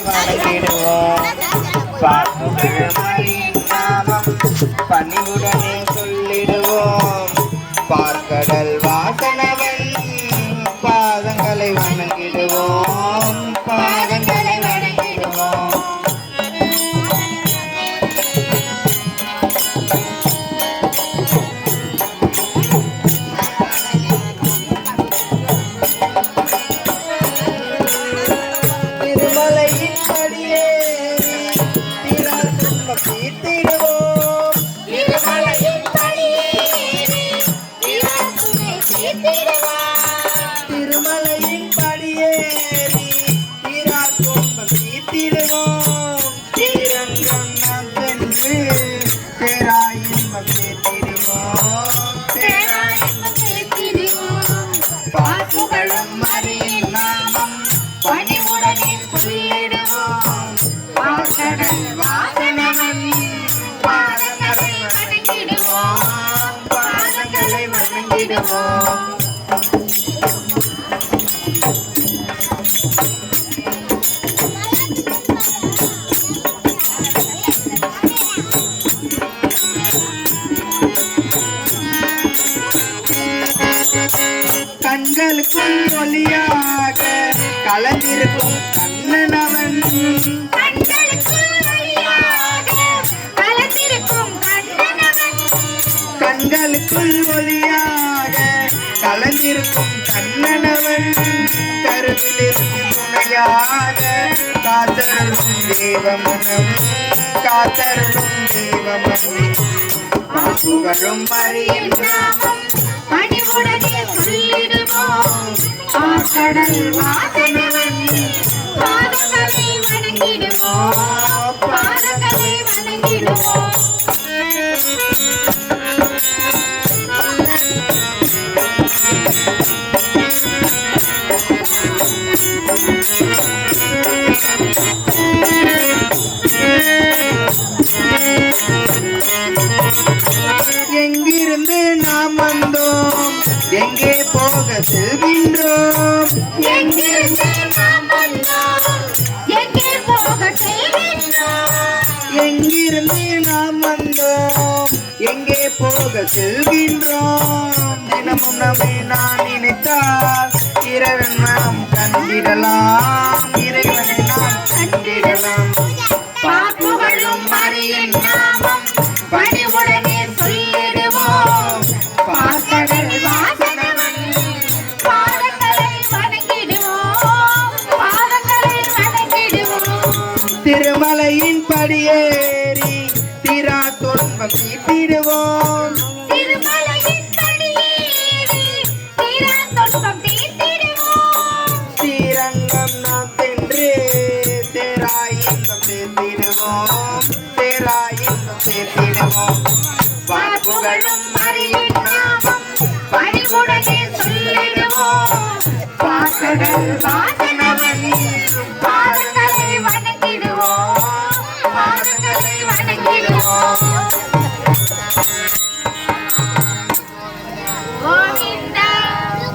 வணங்கிடுவோம். பார்ப்புகழ் நாமம் பணிவுடனே சொல்லிடுவோம். பார்க்கடல் வாசனவன் பாதங்களை வணங்கிடுவோம். பாதங்களை வணங்கிடுவோம். திருமலையின் படியேறி திராத்துன்பம் தீர்த்திடுவோம். திருமலையின் படியேறி திராத்துன்பம் தீர்த்திடுவோம். திருமலையின் படியேறி திராத்துன்பம் தீர்த்திடுவோம். ஸ்ரீரங்கம் நாம் சென்று பேராயின்பம் சேர்த்திடுவோம். பேராயின்பம் சேர்த்திடுவோம். பார்ப்புகழும் மரியின் நாமம் பணிவுடனே சொல்லிடுவோம். பார்க்கடல் வாசனவன் பாதங்களை வணங்கிடுவோம். பாதங்களை வணங்கிடுவோம். கண்களுக்குள் ஒளியாக கலந்திருக்கும் கண்ணனவன். கண்களுக்குள் ஒளியாக கலந்திருக்கும் கண்ணனவன். கண்களுக்குள் ஒளியாக கலந்திருக்கும் கண்ணனவன். கருவிலிருந்து துணையாக காத்தருளும் தேவமனம். காத்தருளும் தேவமனம். புகழும் மரியின் நாமம் பணிவுடனே சொல்லிடுவோம். பார்க்கடல் வாசனவன் பாதங்களை வணங்கிடுவோம். பாதங்களை வணங்கிடுவோம். எங்கிருந்து நாம் வந்தோம், எங்கே போக செல்கின்றோம். எங்கிருந்து நாம் வந்தோம், எங்கே போக செல்கின்றோம். எங்கிருந்து நாம் வந்தோம், எங்கே போக செல்கின்றோம். தினமும் நம்மை நான் நினைத்தால் இறைவன் நாம் கண்டிடலாம். இறைவனை நாம் கண்டிடலாம். பார்ப்புகழும் மரியின் நாமம் பணிவுடனே சொல்லிடுவோம். பார்க்கடல் வாசனவன் பாதங்களை வணங்கிடுவோம். பாதங்களை வணங்கிடுவோம். திருமலையின் படியேறி திரா துன்பம் தீர்த்திடுவோம். திருமலையின் படியேறி திராத்துன்பம் தீர்த்திடுவோம். ஸ்ரீரங்கம் நாம் சென்று தேராயின்பம் சேர்த்திடுவோம். தேராயின்பம் சேர்த்திடுவோம். பார்ப்புகழும் மரியின் நாமம் பணிவுடனே சொல்லிடுவோம். பார்க்கடல் வாசன